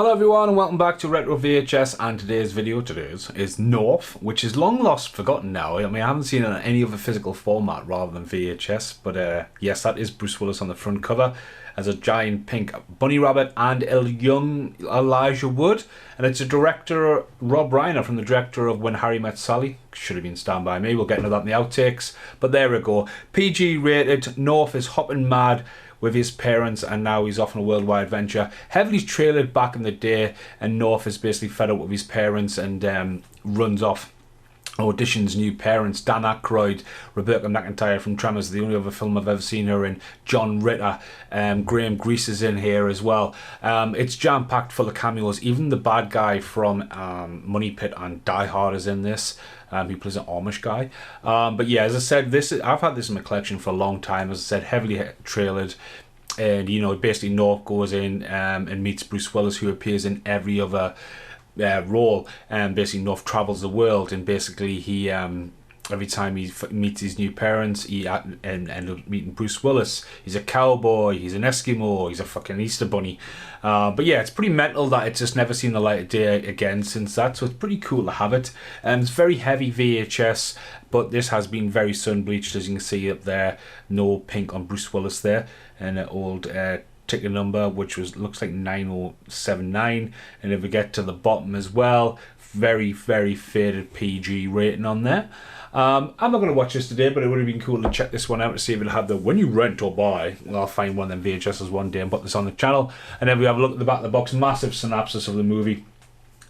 Hello everyone and welcome back to Retro VHS, and today's video is North, which is long lost, forgotten now. I mean, I haven't seen it in any other physical format rather than VHS, but yes, that is Bruce Willis on the front cover as a giant pink bunny rabbit and a young Elijah Wood, and it's a director, Rob Reiner, from the director of When Harry Met Sally. Should have been Stand By Me, we'll get into that in the outtakes, but there we go. PG rated. North is hopping mad with his parents, and now he's off on a worldwide adventure. Heavily trailered back in the day, and North is basically fed up with his parents and runs off, auditions new parents. Dan Aykroyd, Rebecca McIntyre from Tremors, the only other film I've ever seen her in. John Ritter, Graham Grease is in here as well. It's jam-packed full of cameos. Even the bad guy from Money Pit and Die Hard is in this. He plays an Amish guy. But yeah, as I said, I've had this in my collection for a long time. As I said, heavily trailered. And, you know, basically North goes in and meets Bruce Willis, who appears in every other role. And basically North travels the world, and basically he every time he meets his new parents, he ends up meeting Bruce Willis. He's a cowboy, he's an Eskimo, he's a fucking Easter bunny. But yeah, it's pretty mental that it's just never seen the light of day again since that, so it's pretty cool to have it. It's very heavy VHS, but this has been very sun bleached, as you can see up there. No pink on Bruce Willis there, and an old ticket number, which looks like 9079, and if we get to the bottom as well, very faded PG rating on there. I'm not going to watch this today, but it would have been cool to check this one out to see if it'll have the when you rent or buy. Well, I'll find one of them VHSs one day and put this on the channel, and then we have a look at the back of the box. Massive synopsis of the movie.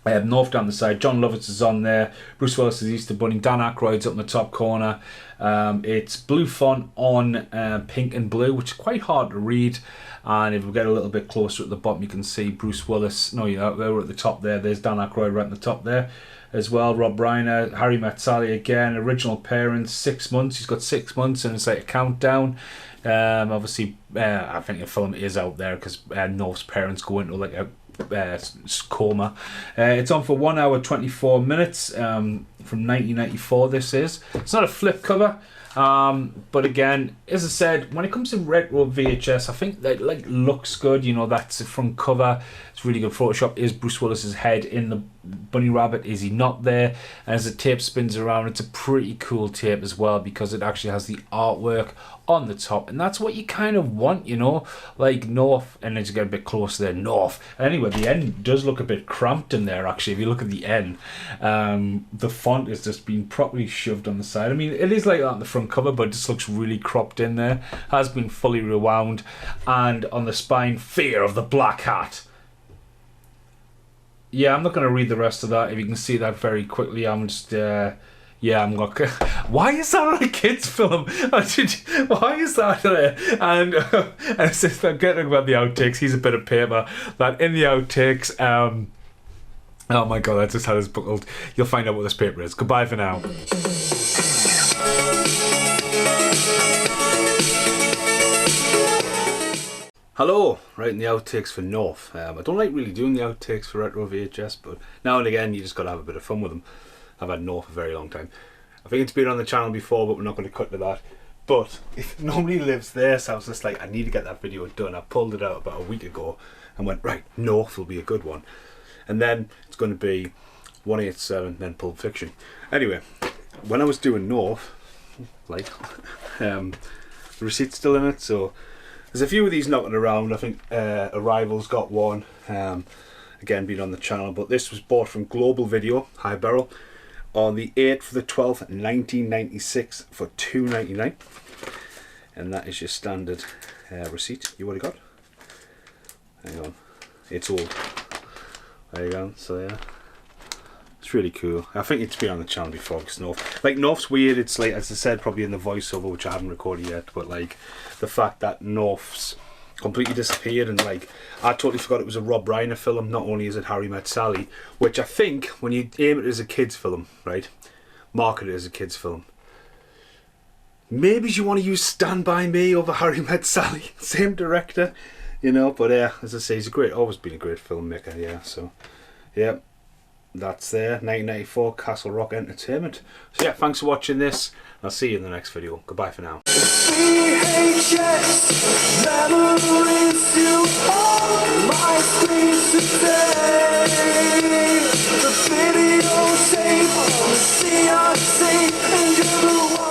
North down the side, John Lovitz is on there, Bruce Willis is Easter Bunny, Dan Aykroyd's up in the top corner. It's blue font on pink and blue, which is quite hard to read. And if we get a little bit closer at the bottom, you can see Bruce Willis. No, yeah, they were at the top there. There's Dan Aykroyd right at the top there as well. Rob Reiner, Harry Met Sally again. Original parents, 6 months. He's got 6 months, and it's like a countdown. Obviously, I think the film is out there because North's parents go into like a coma. It's on for 1 hour 24 minutes. From 1994 this is. It's not a flip cover, but again, as I said, when it comes to retro VHS, I think that like looks good. You know, that's the front cover. It's really good Photoshop. Is Bruce Willis's head in the bunny rabbit? Is he not there? And as the tape spins around, it's a pretty cool tape as well, because it actually has the artwork on the top, and that's what you kind of want, you know, like North. And as you get a bit closer there, North. Anyway, the end does look a bit cramped in there actually. If you look at the end, the font is just being properly shoved on the side. I mean, it is like that on the front cover, but it just looks really cropped in there. Has been fully rewound. And on the spine, Fear of the Black Hat. Yeah, I'm not going to read the rest of that. If you can see that very quickly, I'm just yeah, I'm not. Why is that on a kids' film? Why is that there? And it's just, I'm getting about the outtakes. He's a bit of paper. That in the outtakes. Oh my god, I just had this buckled. You'll find out what this paper is. Goodbye for now. Hello, right in the outtakes for North. I don't like really doing the outtakes for retro VHS, but now and again you just got to have a bit of fun with them. I've had North for a very long time. I think it's been on the channel before, but we're not going to cut to that. But it normally lives there, so I was just like, I need to get that video done. I pulled it out about a week ago and went, right, North will be a good one. And then it's going to be 187, then Pulp Fiction. Anyway, when I was doing North, like, the receipt's still in it, so there's a few of these knocking around. I think Arrival's got one, again being on the channel, but this was bought from Global Video, High Barrel, on the 8th of the 12th, 1996 for $2.99, and that is your standard receipt. You already got? Hang on, it's old. There you go. So yeah, it's really cool. I think it's been on the channel before, because North's weird. It's like, as I said, probably in the voiceover, which I haven't recorded yet, but like the fact that North's completely disappeared, and like I totally forgot it was a Rob Reiner film. Not only is it Harry Met Sally, which I think when you aim it as a kids film, right, market it as a kids film, maybe you want to use Stand By Me over Harry Met Sally. Same director, you know, but as I say, he's always been a great filmmaker. Yeah, so yeah, that's there. 1994, Castle Rock Entertainment. So yeah, thanks for watching this. I'll see you in the next video. Goodbye for now. VHS memories you on my screen today. The videotape, see us safe, and you're the one.